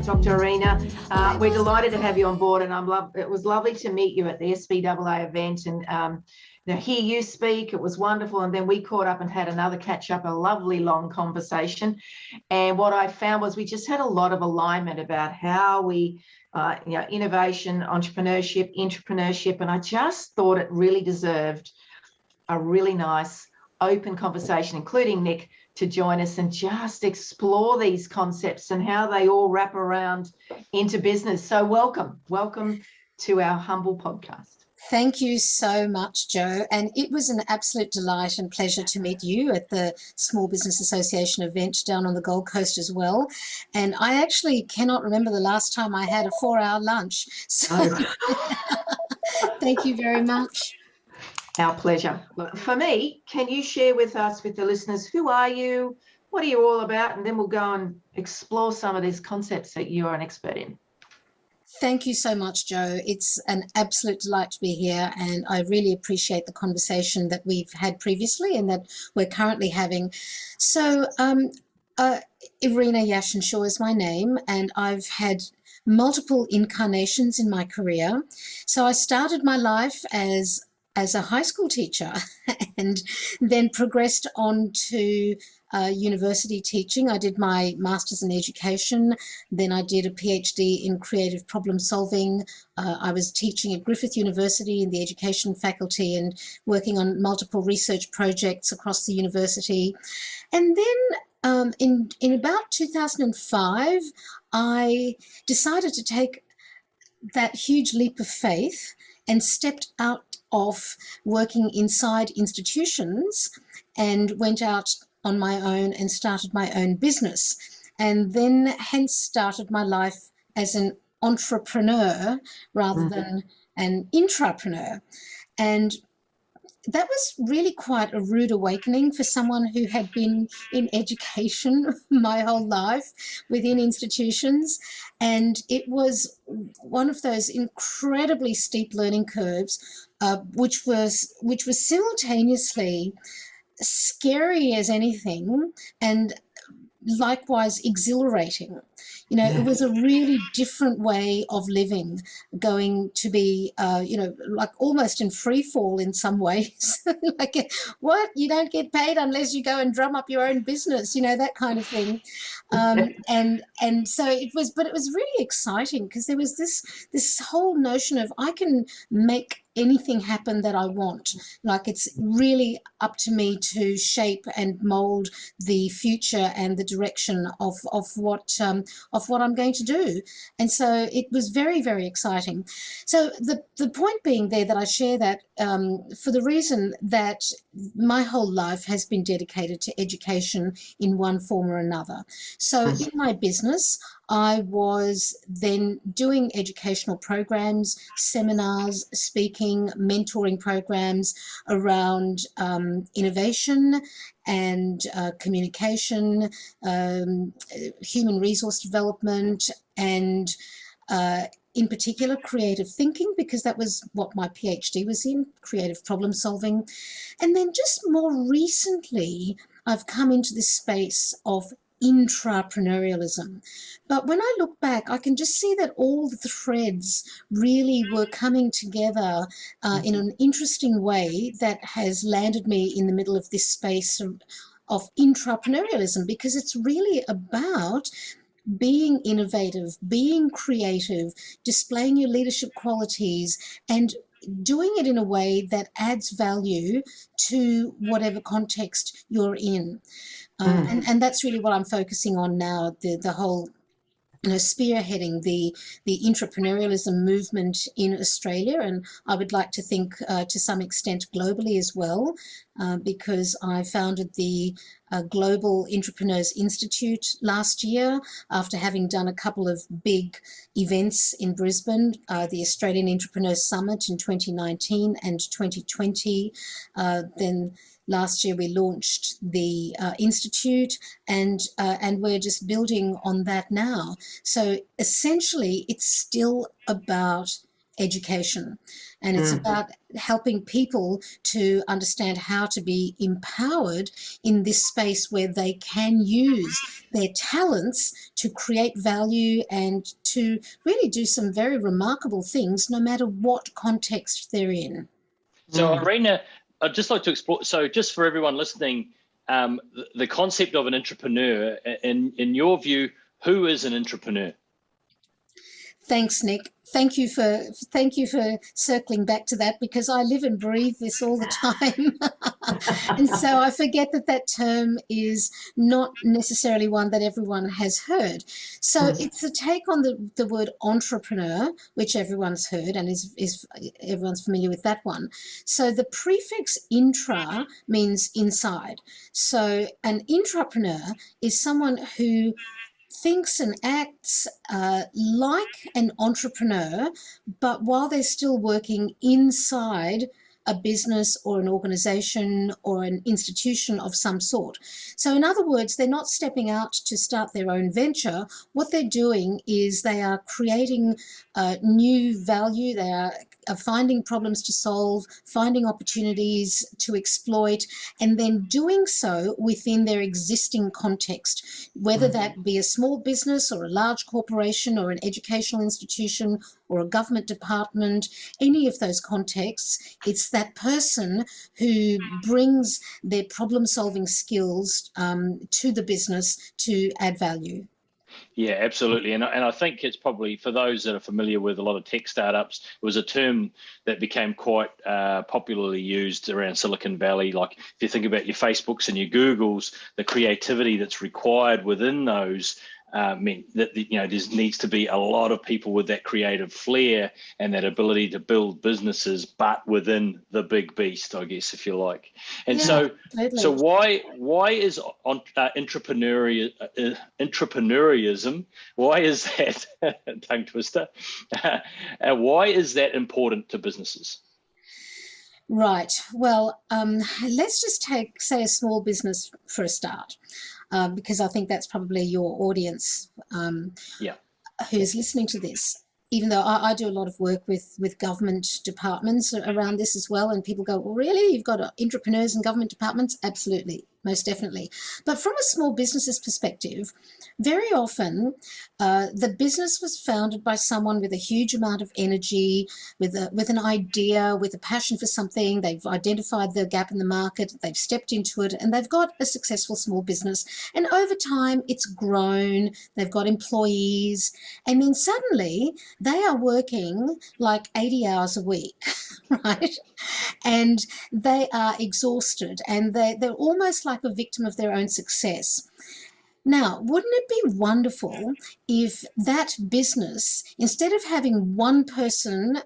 Dr. Irena. We're delighted to have you on board, and it was lovely to meet you at the SBAA event and hear you speak. It was wonderful, and then we caught up and had another catch up, a lovely long conversation. And what I found was we just had a lot of alignment about how we, innovation, entrepreneurship, intrapreneurship, and I just thought it really deserved a really nice open conversation, including Nick, to join us and just explore these concepts and how they all wrap around into business. So welcome to our humble podcast. Thank you so much, Joe. And it was an absolute delight and pleasure to meet you at the Small Business Association event down on the Gold Coast as well. And I actually cannot remember the last time I had a 4-hour lunch. So thank you very much. Our pleasure. Look, for me, can you share with us, with the listeners, who are you? What are you all about? And then we'll go and explore some of these concepts that you are an expert in. Thank you so much, Joe. It's an absolute delight to be here, and I really appreciate the conversation that we've had previously and that we're currently having. So, Irena Yashin-Shaw is my name, and I've had multiple incarnations in my career. So I started my life as a high school teacher and then progressed on to university teaching. I did my master's in education, then I did a PhD in creative problem solving. I was teaching at Griffith University in the education faculty and working on multiple research projects across the university. And then in about 2005, I decided to take that huge leap of faith and stepped out of working inside institutions and went out on my own and started my own business, and then hence started my life as an entrepreneur rather than an intrapreneur. And that was really quite a rude awakening for someone who had been in education my whole life within institutions. And it was one of those incredibly steep learning curves, which was simultaneously scary as anything and likewise exhilarating. You know, it was a really different way of living, going to be, like almost in free fall in some ways. Like, what? You don't get paid unless you go and drum up your own business, that kind of thing. And so it was, but it was really exciting because there was this whole notion of I can make anything happen that I want. Like, it's really up to me to shape and mold the future and the direction of what I'm going to do. And so it was very, very exciting. So the point being there that I share that for the reason that my whole life has been dedicated to education in one form or another. So in my business, I was then doing educational programs, seminars, speaking, mentoring programs around innovation and communication, human resource development, and in particular creative thinking, because that was what my PhD was in, creative problem solving. And then just more recently, I've come into this space of intrapreneurialism. But when I look back, I can just see that all the threads really were coming together in an interesting way that has landed me in the middle of this space of intrapreneurialism, because it's really about being innovative, being creative, displaying your leadership qualities, and doing it in a way that adds value to whatever context you're in. And that's really what I'm focusing on now, the whole spearheading the intrapreneurialism movement in Australia, and I would like to think to some extent globally as well, because I founded the Global Intrapreneurs Institute last year after having done a couple of big events in Brisbane, the Australian Intrapreneur Summit in 2019 and 2020. Then last year we launched the Institute, and we're just building on that now. So essentially it's still about education, and it's about helping people to understand how to be empowered in this space where they can use their talents to create value and to really do some very remarkable things no matter what context they're in. So Irena, I'd just like to explore, so just for everyone listening, the concept of an entrepreneur, in your view, who is an entrepreneur? Thanks, Nick. Thank you for circling back to that, because I live and breathe this all the time. And so I forget that term is not necessarily one that everyone has heard. So it's a take on the word entrepreneur, which everyone's heard and is everyone's familiar with that one. So the prefix intra means inside. So an intrapreneur is someone who thinks and acts like an entrepreneur, but while they're still working inside a business or an organization or an institution of some sort. So in other words, they're not stepping out to start their own venture. What they're doing is they are creating new value. They are finding problems to solve, finding opportunities to exploit, and then doing so within their existing context, whether that be a small business or a large corporation or an educational institution or a government department, any of those contexts. It's that person who brings their problem-solving skills to the business to add value. Yeah, absolutely. And I think it's probably, for those that are familiar with a lot of tech startups, it was a term that became quite popularly used around Silicon Valley. Like if you think about your Facebooks and your Googles, the creativity that's required within those mean that there needs to be a lot of people with that creative flair and that ability to build businesses, but within the big beast, I guess, if you like. And so why is intrapreneurialism? Why is that tongue twister? Why is that important to businesses? Right. Well, let's just say a small business for a start, because I think that's probably your audience who's listening to this. Even though I do a lot of work with government departments around this as well, and people go, well, really? You've got entrepreneurs in government departments? Absolutely, most definitely. But from a small business's perspective, very often the business was founded by someone with a huge amount of energy, with an idea, with a passion for something. They've identified the gap in the market, they've stepped into it, and they've got a successful small business. And over time, it's grown, they've got employees, and then suddenly they are working like 80 hours a week, right? And they are exhausted, and they're almost like a victim of their own success. Now, wouldn't it be wonderful if that business, instead of having one person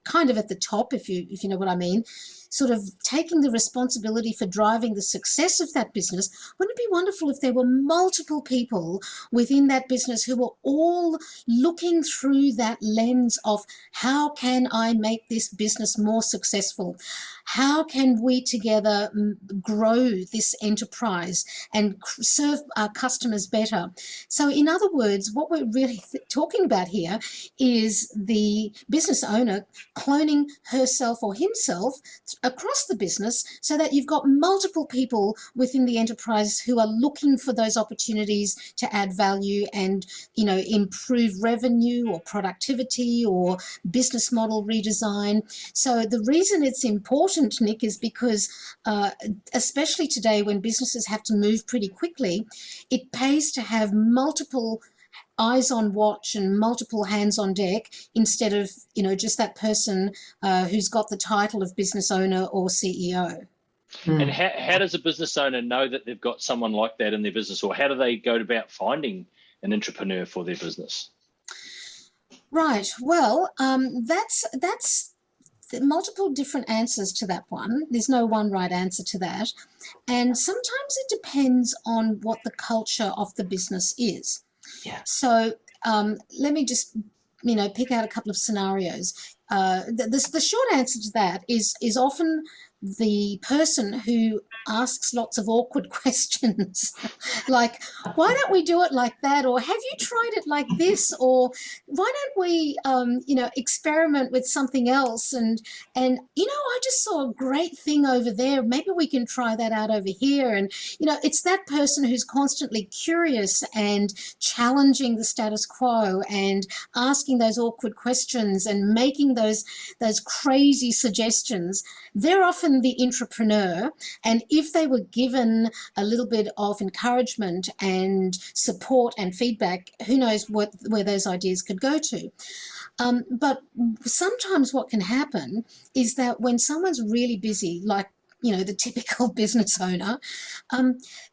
kind of at the top, if you know what I mean, sort of taking the responsibility for driving the success of that business, wouldn't it be wonderful if there were multiple people within that business who were all looking through that lens of how can I make this business more successful? How can we together grow this enterprise and serve our customers better? So in other words, what we're really talking about here is the business owner cloning herself or himself across the business, so that you've got multiple people within the enterprise who are looking for those opportunities to add value and, improve revenue or productivity or business model redesign. So the reason it's important, Nick, is because especially today when businesses have to move pretty quickly, it pays to have multiple eyes on watch and multiple hands on deck, instead of just that person who's got the title of business owner or CEO. And how does a business owner know that they've got someone like that in their business, or how do they go about finding an entrepreneur for their business? Right. Well, that's multiple different answers to that one. There's no one right answer to that, and sometimes it depends on what the culture of the business is. Yeah. So let me just, pick out a couple of scenarios. The short answer to that is often the person who asks lots of awkward questions like, why don't we do it like that, or have you tried it like this, or why don't we experiment with something else, and I just saw a great thing over there, maybe we can try that out over here. And it's that person who's constantly curious and challenging the status quo and asking those awkward questions and making those crazy suggestions. They're often the intrapreneur, and if they were given a little bit of encouragement and support and feedback, who knows where those ideas could go to. But sometimes what can happen is that when someone's really busy, like the typical business owner,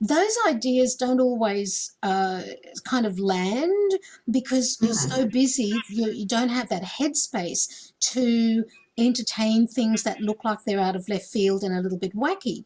those ideas don't always kind of land, because you're so busy, you don't have that headspace to entertain things that look like they're out of left field and a little bit wacky.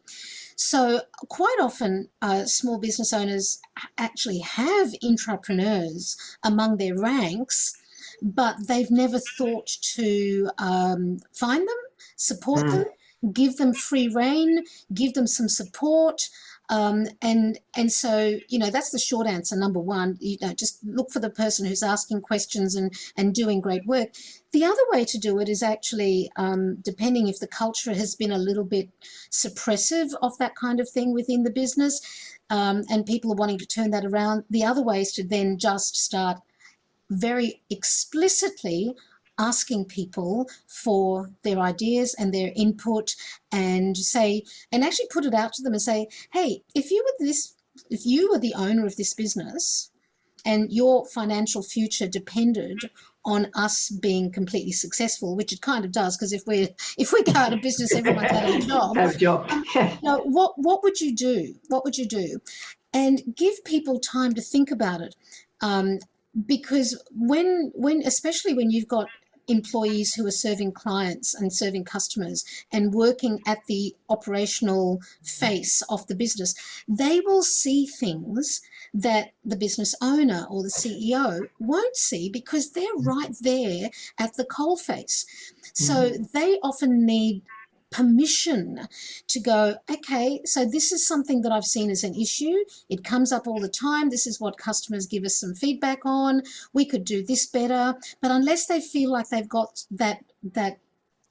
So quite often small business owners actually have intrapreneurs among their ranks, but they've never thought to find them, support them, give them free rein, give them some support. And so, that's the short answer. Number one, just look for the person who's asking questions and doing great work. The other way to do it is actually, depending if the culture has been a little bit suppressive of that kind of thing within the business, and people are wanting to turn that around, the other way is to then just start very explicitly asking people for their ideas and their input, and actually put it out to them and say, hey, if you were the owner of this business and your financial future depended on us being completely successful, which it kind of does, because if we go out of business, everyone's out of a job. Have a job. What would you do? What would you do? And give people time to think about it. Because especially when you've got employees who are serving clients and serving customers and working at the operational face of the business, they will see things that the business owner or the CEO won't see, because they're right there at the coalface. So they often need permission to go, okay, so this is something that I've seen as an issue. It comes up all the time. This is what customers give us some feedback on. We could do this better. But unless they feel like they've got that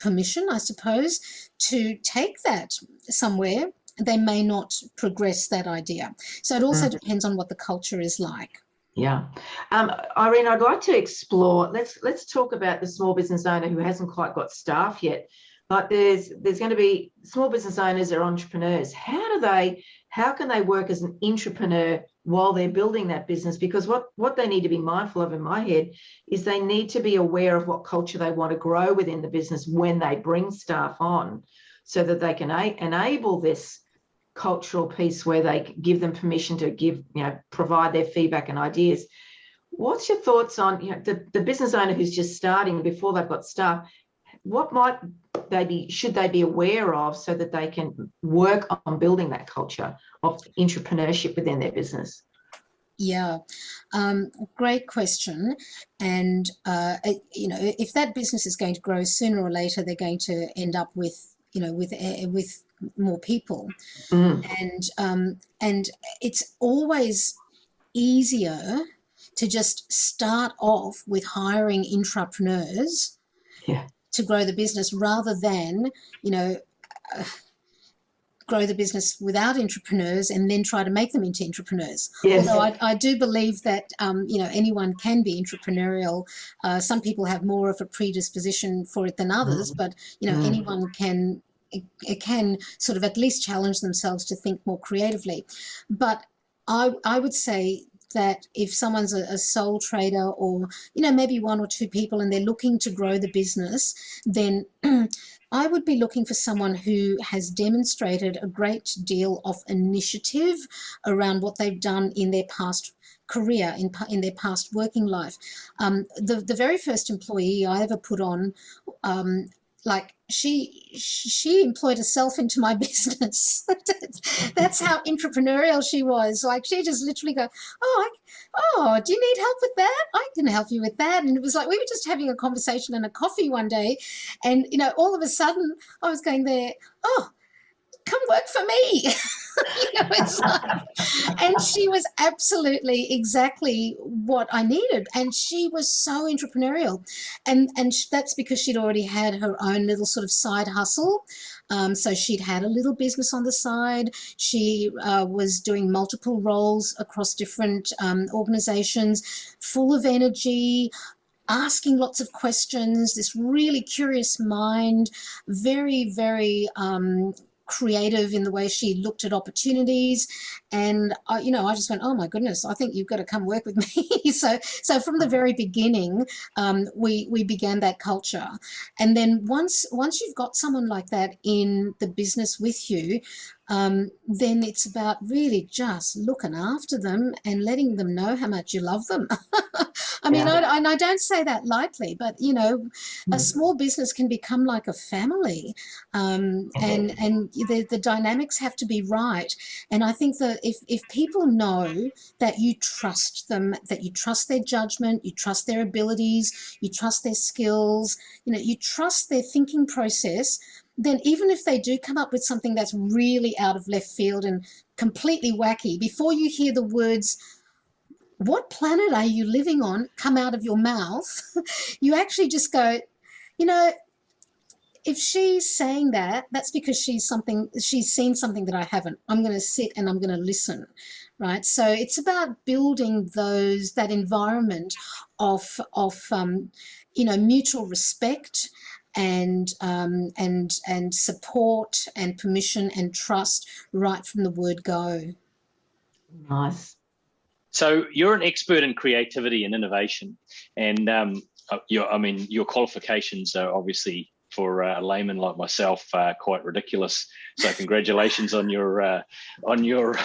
permission, I suppose, to take that somewhere, they may not progress that idea. So it also depends on what the culture is like. Yeah. Irene, I'd like to explore, let's talk about the small business owner who hasn't quite got staff yet. Like there's going to be small business owners or entrepreneurs. How can they work as an intrapreneur while they're building that business? Because what they need to be mindful of, in my head, is they need to be aware of what culture they want to grow within the business when they bring staff on, so that they can enable this cultural piece where they give them permission to provide their feedback and ideas. What's your thoughts on the business owner who's just starting before they've got staff? What should they be aware of so that they can work on building that culture of intrapreneurship within their business? Yeah, great question. And if that business is going to grow, sooner or later they're going to end up with more people, and it's always easier to just start off with hiring intrapreneurs. Yeah. To grow the business, rather than grow the business without intrapreneurs and then try to make them into intrapreneurs. Yes. Although I do believe that anyone can be intrapreneurial. Some people have more of a predisposition for it than others, but anyone can sort of at least challenge themselves to think more creatively. But I would say that if someone's a sole trader, or maybe one or two people, and they're looking to grow the business, then I would be looking for someone who has demonstrated a great deal of initiative around what they've done in their past career, in their past working life. The very first employee I ever put on, she employed herself into my business. That's how intrapreneurial she was. Like, she just literally go, oh, do you need help with that? I can help you with that. And it was like, we were just having a conversation and a coffee one day, and all of a sudden I was going there, oh, come work for me. It's like, and she was absolutely exactly what I needed. And she was so entrepreneurial. And that's because she'd already had her own little sort of side hustle. So she'd had a little business on the side. She was doing multiple roles across different organizations, full of energy, asking lots of questions, this really curious mind, very, very creative in the way she looked at opportunities. And I just went, oh my goodness, I think you've got to come work with me. So from the very beginning, we began that culture. And then once you've got someone like that in the business with you, then it's about really just looking after them and letting them know how much you love them. I mean, I don't say that lightly, but a small business can become like a family, and the dynamics have to be right. And I think that if people know that you trust them, that you trust their judgment, you trust their abilities, you trust their skills, you trust their thinking process, then even if they do come up with something that's really out of left field and completely wacky, before you hear the words, "What planet are you living on?" come out of your mouth, you actually just go, if she's saying that, that's because she's seen something that I haven't. I'm going to sit and I'm going to listen, right? So it's about building that environment of mutual respect and support and permission and trust right from the word go. Nice. So you're an expert in creativity and innovation, and your qualifications are obviously, for a layman like myself, quite ridiculous. So congratulations on your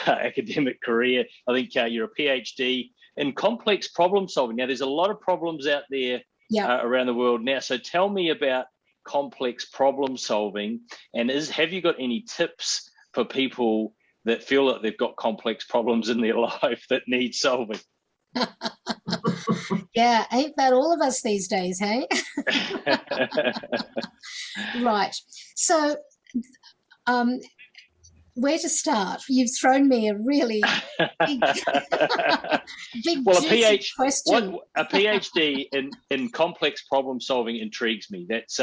academic career. I think you're a PhD in complex problem solving. Now, there's a lot of problems out there around the world now. So tell me about complex problem solving, and have you got any tips for people that feel that they've got complex problems in their life that need solving? Yeah, ain't that all of us these days, hey? Right. So where to start? You've thrown me a really big, question. A PhD in complex problem solving intrigues me. That's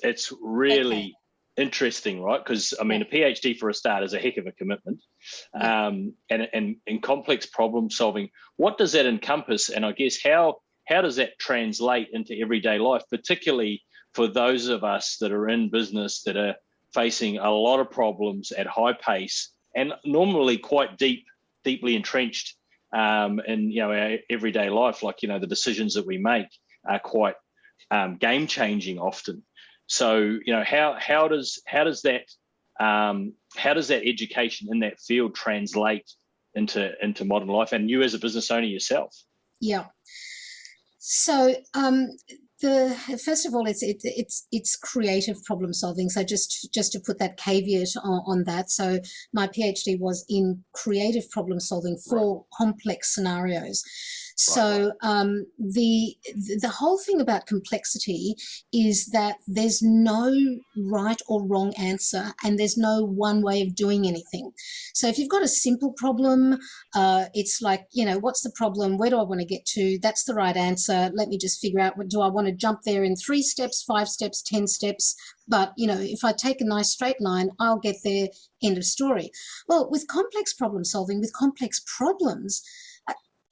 it's really interesting, right? Because a PhD for a start is a heck of a commitment. And in complex problem solving, what does that encompass? And I guess how does that translate into everyday life, particularly for those of us that are in business that are facing a lot of problems at high pace and normally quite deeply entrenched in our everyday life, like the decisions that we make are quite game changing often. So how does that education in that field translate into modern life, and you as a business owner yourself? Yeah. So first of all, it's creative problem solving. So just to put that caveat on that. So my PhD was in creative problem solving for complex scenarios. So the whole thing about complexity is that there's no right or wrong answer, and there's no one way of doing anything. So if you've got a simple problem, it's like, what's the problem? Where do I want to get to? That's the right answer. Let me just figure out, do I want to jump there in 3 steps, 5 steps, 10 steps? But, if I take a nice straight line, I'll get there, end of story. Well, with complex problem solving, with complex problems,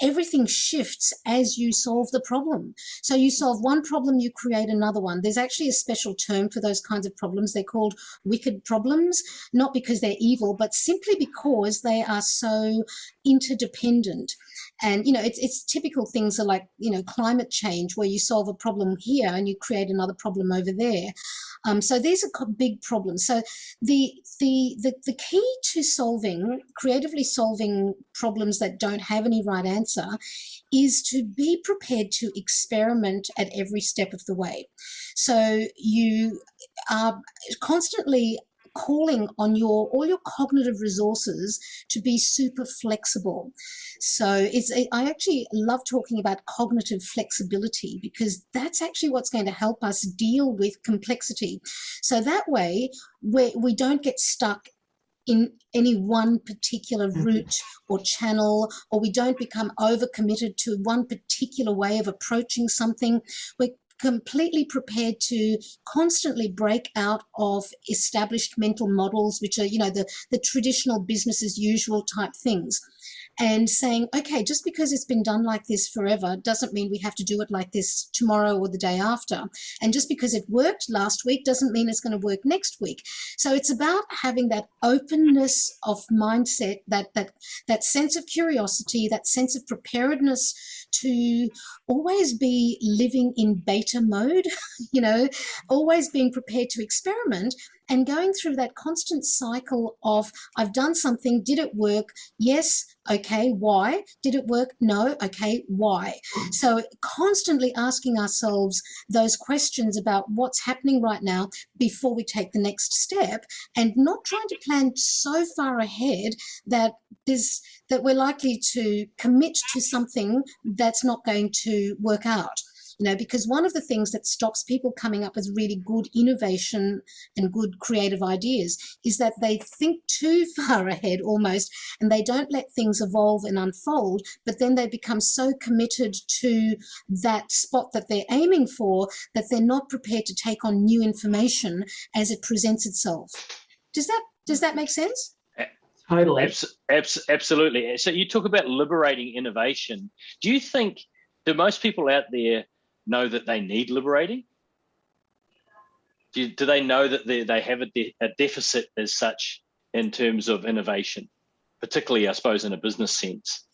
everything shifts as you solve the problem. So you solve one problem, you create another one. There's actually a special term for those kinds of problems. They're called wicked problems, not because they're evil, but simply because they are so interdependent. And, it's typical things are like, climate change, where you solve a problem here and you create another problem over there. So these are big problems. So the key to creatively solving problems that don't have any right answer is to be prepared to experiment at every step of the way. So you are constantly calling on all your cognitive resources to be super flexible. So I actually love talking about cognitive flexibility, because that's actually what's going to help us deal with complexity. So that way we don't get stuck in any one particular route or channel, or we don't become overcommitted to one particular way of approaching something. We're completely prepared to constantly break out of established mental models, which are, the traditional business as usual type things, and saying, okay, just because it's been done like this forever doesn't mean we have to do it like this tomorrow or the day after. And just because it worked last week doesn't mean it's going to work next week. So it's about having that openness of mindset, that sense of curiosity, that sense of preparedness to always be living in beta mode, always being prepared to experiment, and going through that constant cycle of, I've done something, did it work? Yes, okay, why? Did it work? No, okay, why? So constantly asking ourselves those questions about what's happening right now before we take the next step, and not trying to plan so far ahead that we're likely to commit to something that's not going to work out. Because one of the things that stops people coming up with really good innovation and good creative ideas is that they think too far ahead almost, and they don't let things evolve and unfold, but then they become so committed to that spot that they're aiming for that they're not prepared to take on new information as it presents itself. Does that make sense? Totally. Absolutely. So you talk about liberating innovation. Do most people out there know that they need liberating? Do they know that they have a deficit as such in terms of innovation, particularly, I suppose, in a business sense?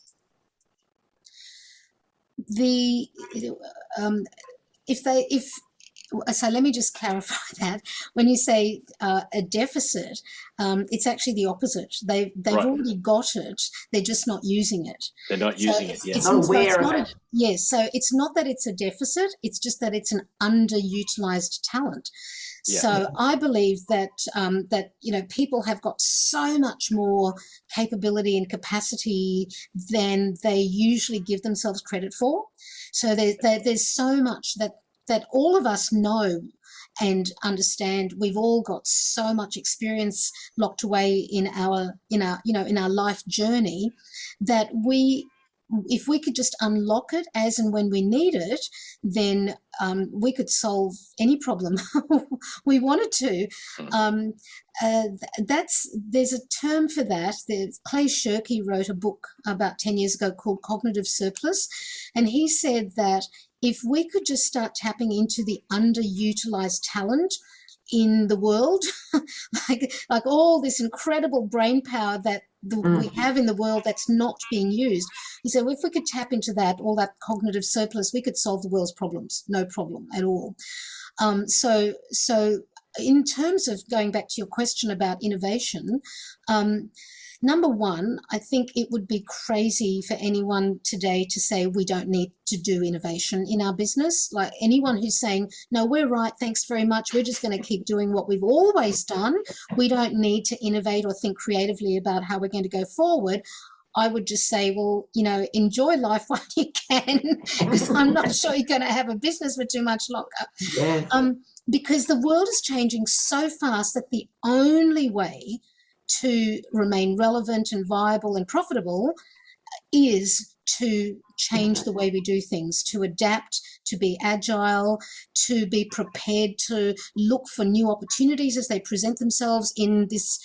So let me just clarify that. When you say a deficit, it's actually the opposite. They've Right. already got it. They're just not using it. They're not using it. Yeah. Yes. So it's not that it's a deficit. It's just that it's an underutilized talent. Yeah. So I believe that people have got so much more capability and capacity than they usually give themselves credit for. So there's so much that all of us know and understand. We've all got so much experience locked away in our life journey that if we could just unlock it as and when we need it, then we could solve any problem we wanted to. There's a term for that. Clay Shirky wrote a book about 10 years ago called Cognitive Surplus, and he said that if we could just start tapping into the underutilized talent in the world, like all this incredible brain power that we have in the world that's not being used. He said, well, if we could tap into that, all that cognitive surplus, we could solve the world's problems, no problem at all. So in terms of going back to your question about innovation, number one, I think it would be crazy for anyone today to say we don't need to do innovation in our business. Like anyone who's saying, no, we're right, thanks very much, we're just going to keep doing what we've always done, we don't need to innovate or think creatively about how we're going to go forward, I would just say, well, enjoy life while you can, because I'm not sure you're going to have a business for too much longer. Yes. Because the world is changing so fast that the only way to remain relevant and viable and profitable is to change the way we do things, to adapt, to be agile, to be prepared to look for new opportunities as they present themselves in this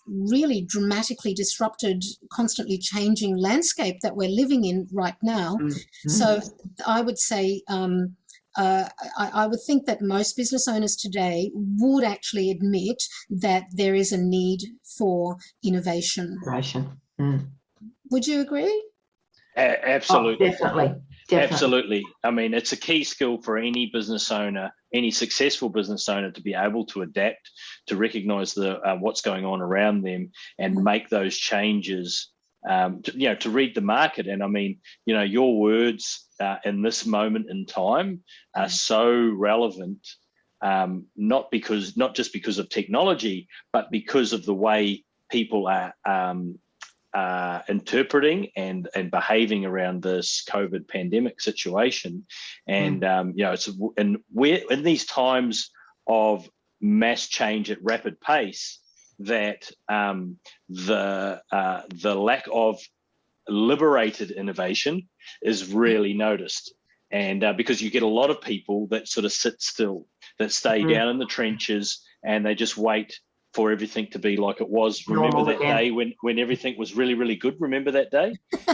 really dramatically disrupted, constantly changing landscape that we're living in right now. Mm-hmm. So I would say I would think that most business owners today would actually admit that there is a need for innovation. Would you agree? Absolutely. Oh, definitely. Absolutely. I mean, it's a key skill for any business owner, any successful business owner, to be able to adapt, to recognize what's going on around them and make those changes, to read the market. And I mean, your words in this moment in time are so relevant not just because of technology, but because of the way people are interpreting and behaving around this COVID pandemic situation. And we're in these times of mass change at rapid pace, that the lack of liberated innovation is really noticed. And because you get a lot of people that sort of sit still, that stay down in the trenches, and they just wait for everything to be like it was. Remember that day when everything was really, really good? Remember that day?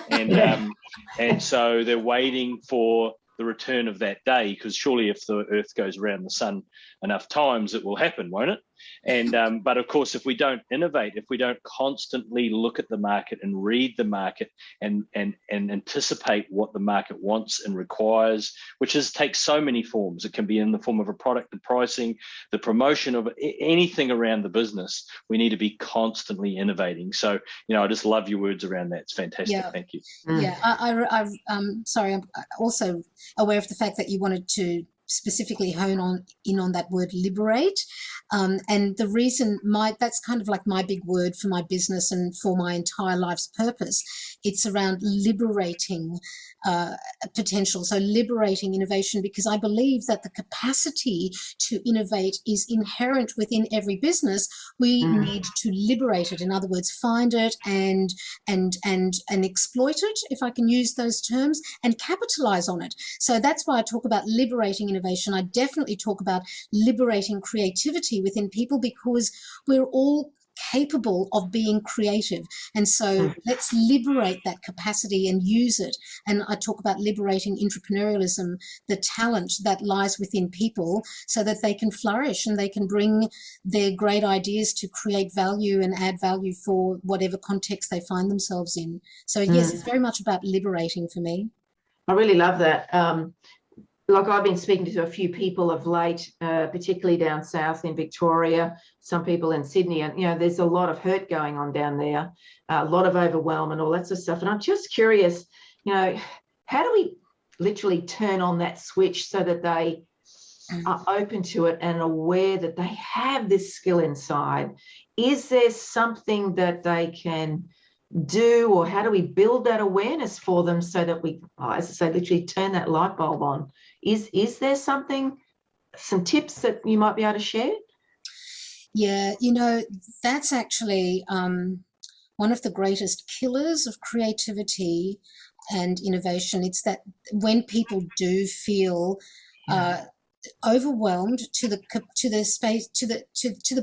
And and so they're waiting for the return of that day, because surely if the Earth goes around the sun enough times, it will happen, won't it? And but of course, if we don't innovate, if we don't constantly look at the market and read the market and anticipate what the market wants and requires, which takes so many forms. It can be in the form of a product, the pricing, the promotion of anything around the business. We need to be constantly innovating. So, I just love your words around that. It's fantastic. Yeah. Thank you. Yeah, I'm sorry. I'm also aware of the fact that you wanted to specifically hone in on that word liberate, and the reason that's kind of like my big word for my business and for my entire life's purpose. It's around liberating potential, so liberating innovation, because I believe that the capacity to innovate is inherent within every business. We need to liberate it. In other words, find it and exploit it, if I can use those terms, and capitalize on it. So that's why I talk about liberating innovation. I definitely talk about liberating creativity within people, because we're all capable of being creative, and so let's liberate that capacity and use it. And I talk about liberating intrapreneurialism, the talent that lies within people, so that they can flourish and they can bring their great ideas to create value and add value for whatever context they find themselves in. So yes, it's very much about liberating for me. I really love that. Like, I've been speaking to a few people of late, particularly down south in Victoria, some people in Sydney, and there's a lot of hurt going on down there, a lot of overwhelm and all that sort of stuff. And I'm just curious, how do we literally turn on that switch so that they are open to it and aware that they have this skill inside? Is there something that they can do, or how do we build that awareness for them so that we, as I say, literally turn that light bulb on? Is there some tips that you might be able to share? Yeah, that's actually one of the greatest killers of creativity and innovation. It's that when people do feel overwhelmed to the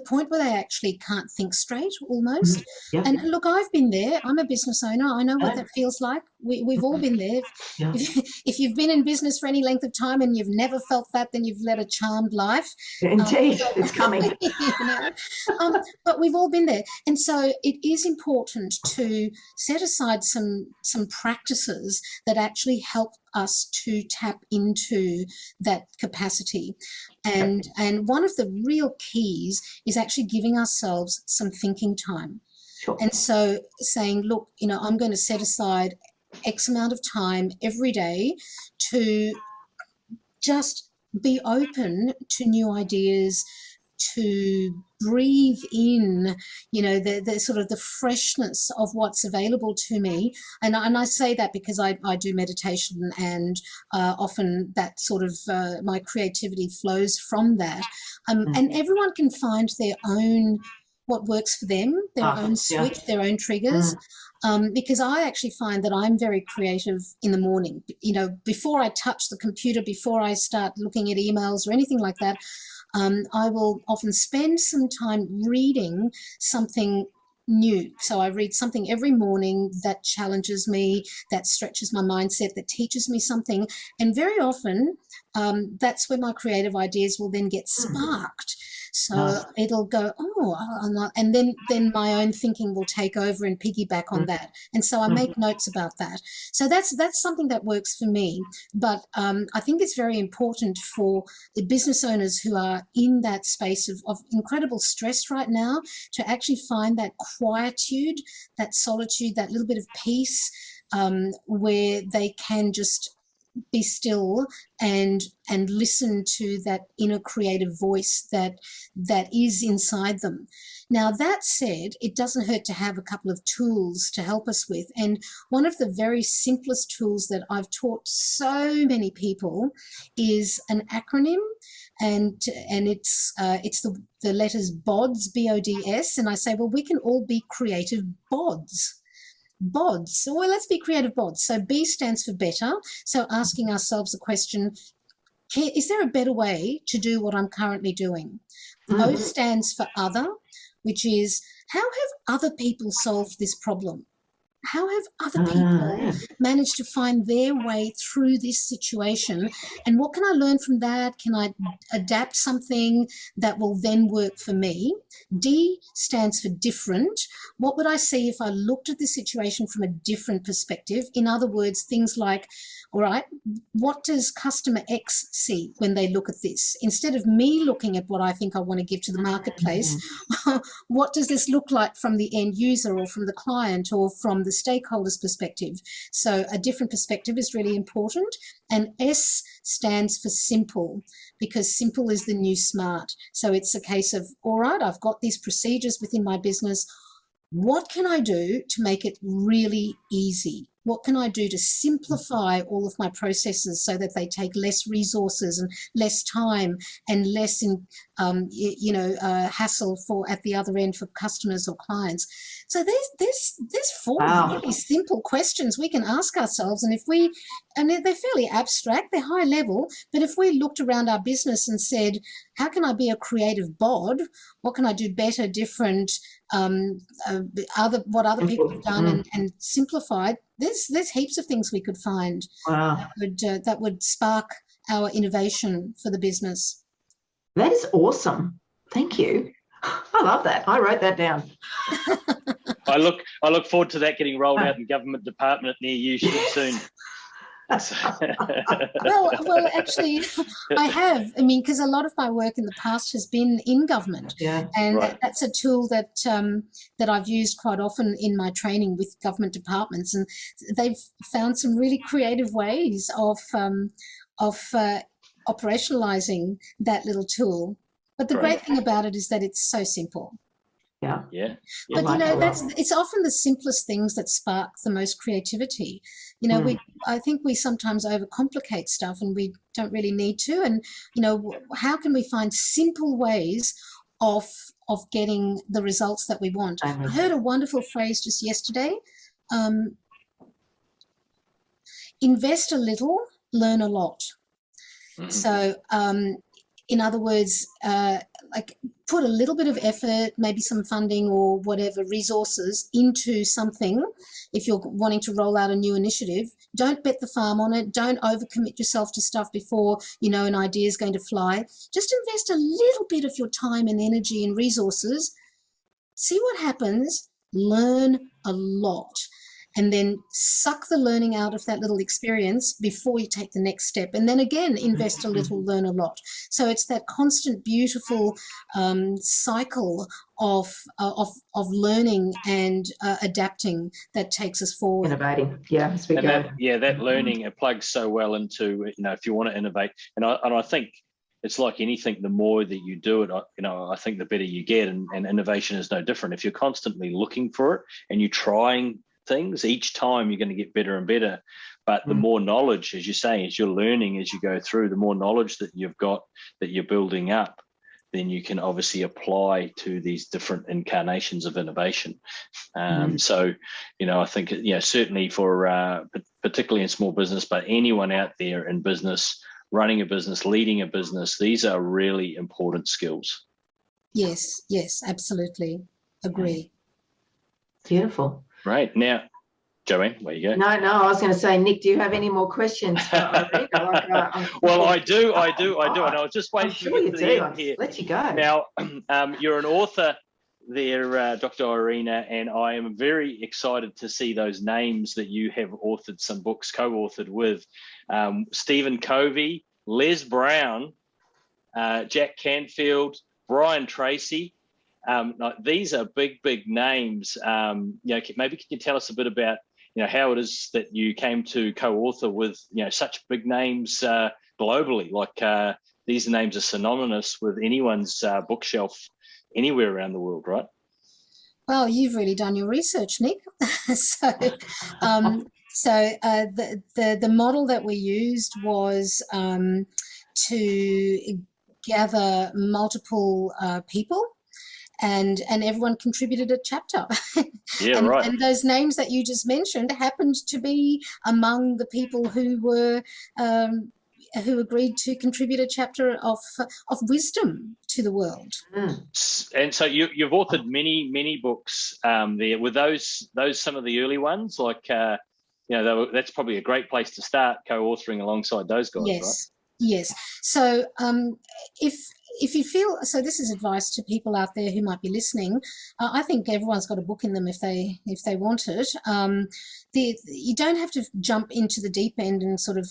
point where they actually can't think straight, almost. And look, I've been there. I'm a business owner. I know what that feels like. We've all been there. If you've been in business for any length of time and you've never felt that, then you've led a charmed life. Indeed, it's coming. But we've all been there, and so it is important to set aside some practices that actually help us to tap into that capacity. And one of the real keys is actually giving ourselves some thinking time. Sure. And so saying, look, I'm going to set aside X amount of time every day to just be open to new ideas, to breathe in, the sort of the freshness of what's available to me. And I say that because I do meditation, and often that sort of my creativity flows from that. And everyone can find their own, what works for them, their own switch, their own triggers. Because I actually find that I'm very creative in the morning. Before I touch the computer, before I start looking at emails or anything like that, I will often spend some time reading something new. So I read something every morning that challenges me, that stretches my mindset, that teaches me something. And very often that's where my creative ideas will then get sparked. So it'll go, and then my own thinking will take over and piggyback on that. And so I make notes about that. So that's something that works for me. But I think it's very important for the business owners who are in that space of incredible stress right now to actually find that quietude, that solitude, that little bit of peace, where they can just be still and listen to that inner creative voice that is inside them. Now, that said, it doesn't hurt to have a couple of tools to help us with. And one of the very simplest tools that I've taught so many people is an acronym, and it's the letters BODS, BODS, and I say, well, we can all be creative BODS. BODS. So, well, let's be creative BODS. So B stands for better. So asking ourselves the question, is there a better way to do what I'm currently doing? O stands for other, which is, how have other people solved this problem? How have other people managed to find their way through this situation? And what can I learn from that? Can I adapt something that will then work for me? D stands for different. What would I see if I looked at the situation from a different perspective? In other words, things like, all right, what does customer X see when they look at this? Instead of me looking at what I think I want to give to the marketplace, what does this look like from the end user or from the client or from the stakeholders' perspective? So a different perspective is really important. And S stands for simple, because simple is the new smart. So it's a case of, all right, I've got these procedures within my business. What can I do to make it really easy? What can I do to simplify all of my processes so that they take less resources and less time and less, hassle for at the other end for customers or clients? So there's four really simple questions we can ask ourselves, and they're fairly abstract, they're high level, but if we looked around our business and said, how can I be a creative bod? What can I do better, different? What other people have done and simplified. There's heaps of things we could find that would spark our innovation for the business. That is awesome. Thank you. I love that. I wrote that down. I look forward to that getting rolled out in government department near you soon. well, actually, I have. I mean, because a lot of my work in the past has been in government, and that's a tool that that I've used quite often in my training with government departments, and they've found some really creative ways of operationalizing that little tool. But the great thing about it is that it's so simple. Yeah. But it's often the simplest things that spark the most creativity. I think we sometimes overcomplicate stuff, and we don't really need to. And how can we find simple ways of getting the results that we want? I heard a wonderful phrase just yesterday. Invest a little, learn a lot. So in other words, put a little bit of effort, maybe some funding or whatever resources into something. If you're wanting to roll out a new initiative, don't bet the farm on it. Don't overcommit yourself to stuff before an idea is going to fly. Just invest a little bit of your time and energy and resources. See what happens. Learn a lot. And then suck the learning out of that little experience before you take the next step. And then again, invest a little, learn a lot. So it's that constant, beautiful cycle of learning and adapting that takes us forward. Innovating, as we go. That learning, it plugs so well into, if you want to innovate. And I think it's like anything, the more that you do it, I think the better you get. And innovation is no different. If you're constantly looking for it and you're trying things, each time you're going to get better and better. But the more knowledge, as you say, as you're learning as you go through, the more knowledge that you've got, that you're building up, then you can obviously apply to these different incarnations of innovation. So, I think, certainly for particularly in small business, but anyone out there in business, running a business, leading a business, these are really important skills. Yes, absolutely. Agree. Beautiful. Right. Now, Joanne, where you go? No, I was going to say, Nick, do you have any more questions? Well, I do. And I was just waiting to get to the end here. Let you go. Now, you're an author there, Dr. Irena, and I am very excited to see those names that you have authored some books, co-authored with Stephen Covey, Les Brown, Jack Canfield, Brian Tracy. These are big names. Maybe can you tell us a bit about how it is that you came to co-author with, such big names globally. Like these names are synonymous with anyone's bookshelf anywhere around the world, right? Well, you've really done your research, Nick. The model that we used was to gather multiple people, and everyone contributed a chapter. Yeah, right. And those names that you just mentioned happened to be among the people who were who agreed to contribute a chapter of wisdom to the world. And so you've authored many books there. Were those some of the early ones? Like that's probably a great place to start, co-authoring alongside those guys, Yes. right? Yes. So if you feel, so this is advice to people out there who might be listening. I think everyone's got a book in them if they want it. You don't have to jump into the deep end and sort of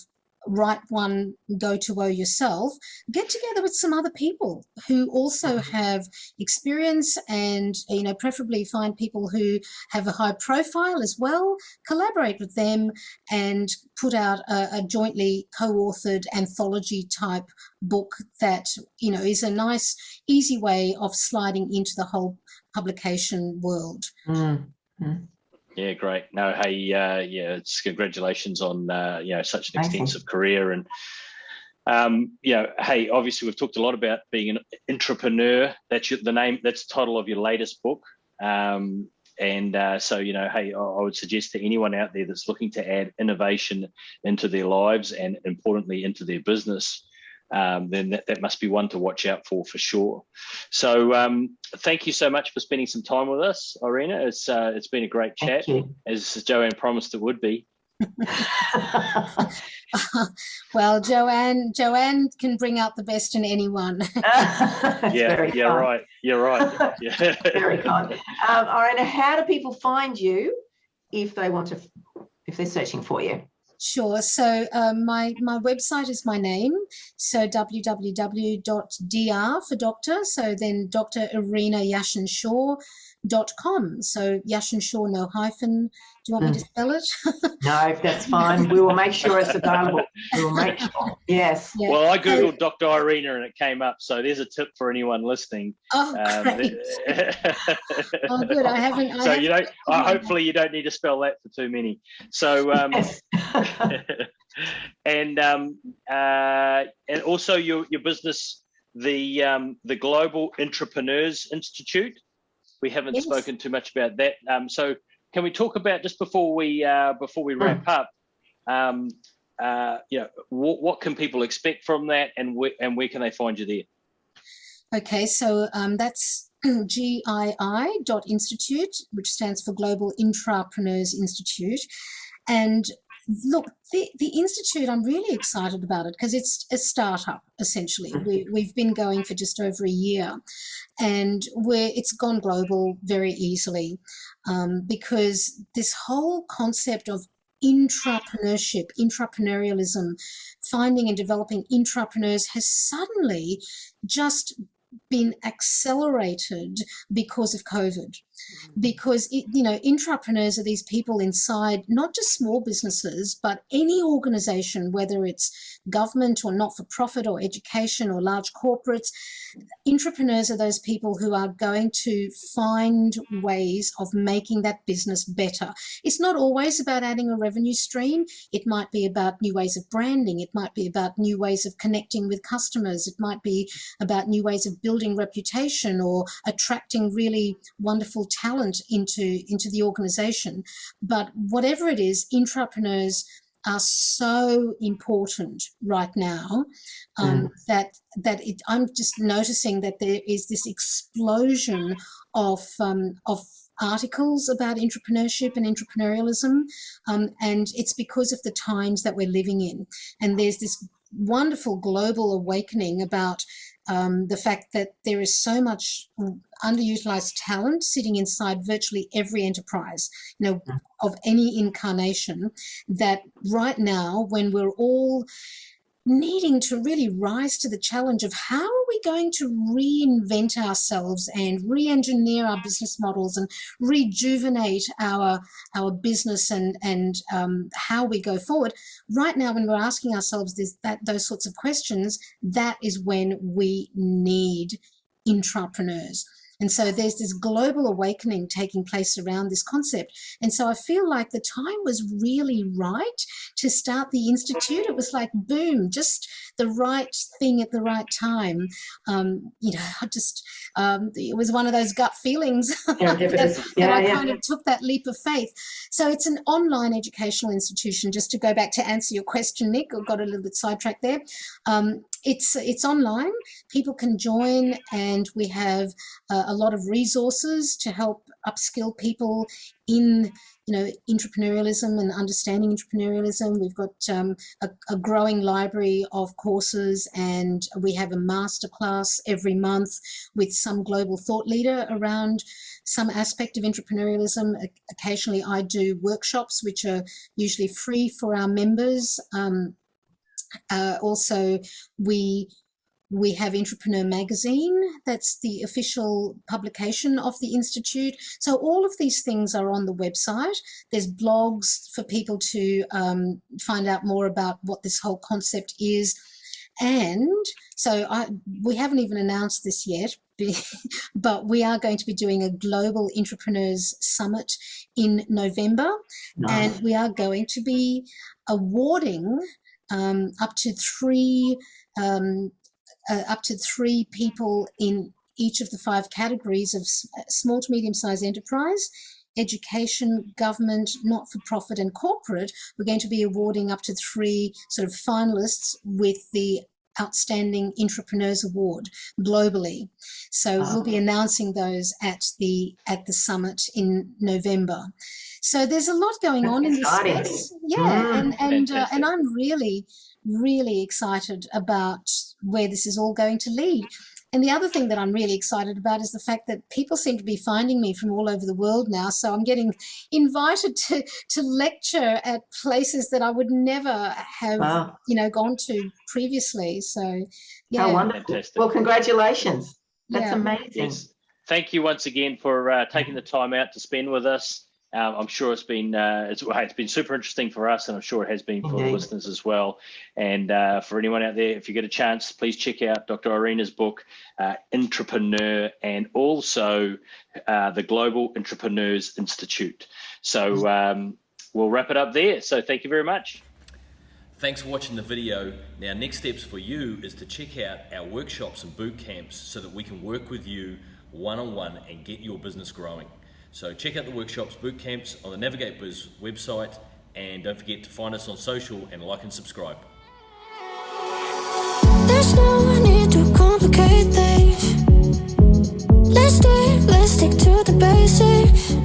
write one go-to-woe yourself. Get together with some other people who also have experience, and preferably find people who have a high profile as well. Collaborate with them and put out a jointly co-authored anthology type book that is a nice easy way of sliding into the whole publication world. Yeah, great. No, hey, it's congratulations on such an extensive career, and hey, obviously we've talked a lot about being an intrapreneur. That's the name. That's the title of your latest book. So hey, I would suggest to anyone out there that's looking to add innovation into their lives and importantly into their business, then that must be one to watch out for sure. So thank you so much for spending some time with us, Irena. It's been a great chat, as Joanne promised it would be. Well, Joanne can bring out the best in anyone. Right. You're right. Yeah. Very kind. Irena, how do people find you if they're searching for you? Sure. So my website is my name. So www.dr for doctor. So then Dr Irena Yashin-Shaw.com. So Yashin-Shaw, no hyphen. Do you want me to spell it? No, that's fine. We will make sure it's available. We will make sure. Yes. Yeah. Well, I googled Dr Irena and it came up. So there's a tip for anyone listening. Oh, great. Oh, good. Hopefully you don't need to spell that for too many. So yes. and also your business, the Global Intrapreneurs Institute. We haven't spoken too much about that. So can we talk about, just before we wrap up, what can people expect from that, and where can they find you there? Okay, so that's GII.institute, which stands for Global Intrapreneurs Institute. And look, the Institute, I'm really excited about it because it's a startup, essentially. We've been going for just over a year, and it's gone global very easily because this whole concept of intrapreneurship, intrapreneurialism, finding and developing intrapreneurs has suddenly just been accelerated because of COVID. Because intrapreneurs are these people inside not just small businesses, but any organization, whether it's government or not-for-profit or education or large corporates. Intrapreneurs are those people who are going to find ways of making that business better. It's not always about adding a revenue stream. It might be about new ways of branding. It might be about new ways of connecting with customers. It might be about new ways of building reputation or attracting really wonderful talent into the organization. But whatever it is, intrapreneurs are so important right now that I'm just noticing that there is this explosion of articles about entrepreneurship and entrepreneurialism, and it's because of the times that we're living in. And there's this wonderful global awakening about the fact that there is so much underutilized talent sitting inside virtually every enterprise, of any incarnation, that right now, when we're all needing to really rise to the challenge of how are we going to reinvent ourselves and re-engineer our business models and rejuvenate our business and how we go forward. Right now, when we're asking ourselves those sorts of questions, that is when we need intrapreneurs. And so there's this global awakening taking place around this concept. And so I feel like the time was really right to start the Institute. It was like, boom, just the right thing at the right time. It was one of those gut feelings that I kind of took that leap of faith. So it's an online educational institution, just to go back to answer your question, Nick. I got a little bit sidetracked there. It's online. People can join, and we have a lot of resources to help upskill people in entrepreneurialism and understanding entrepreneurialism. We've got a growing library of courses, and we have a masterclass every month with some global thought leader around some aspect of entrepreneurialism. Occasionally I do workshops which are usually free for our members. Also, we have Intrapreneur magazine. That's the official publication of the Institute. So all of these things are on the website. There's blogs for people to find out more about what this whole concept is. And so we haven't even announced this yet, but we are going to be doing a global Intrapreneurs Summit in November. Nice. And we are going to be awarding up to three people in each of the 5 categories of small to medium-sized enterprise, education, government, not-for-profit and corporate. We're going to be awarding up to 3 sort of finalists with the Outstanding Intrapreneurs Award globally. So we'll be announcing those at the summit in November. So there's a lot going on in this space. Yeah, and I'm really, really excited about where this is all going to lead. And the other thing that I'm really excited about is the fact that people seem to be finding me from all over the world now. So I'm getting invited to lecture at places that I would never have, gone to previously. So, yeah. How wonderful. Fantastic. Well, congratulations. That's amazing. Yes. Thank you once again for taking the time out to spend with us. I'm sure it's been super interesting for us, and I'm sure it has been for the listeners as well. And for anyone out there, if you get a chance, please check out Dr. Irena's book, Intrapreneur, and also the Global Intrapreneurs Institute. So we'll wrap it up there. So thank you very much. Thanks for watching the video. Now, next steps for you is to check out our workshops and boot camps so that we can work with you one-on-one and get your business growing. So check out the workshops, boot camps on the Navigate Biz website, and don't forget to find us on social and like and subscribe. There's no need to complicate things. Let's stick to the basics.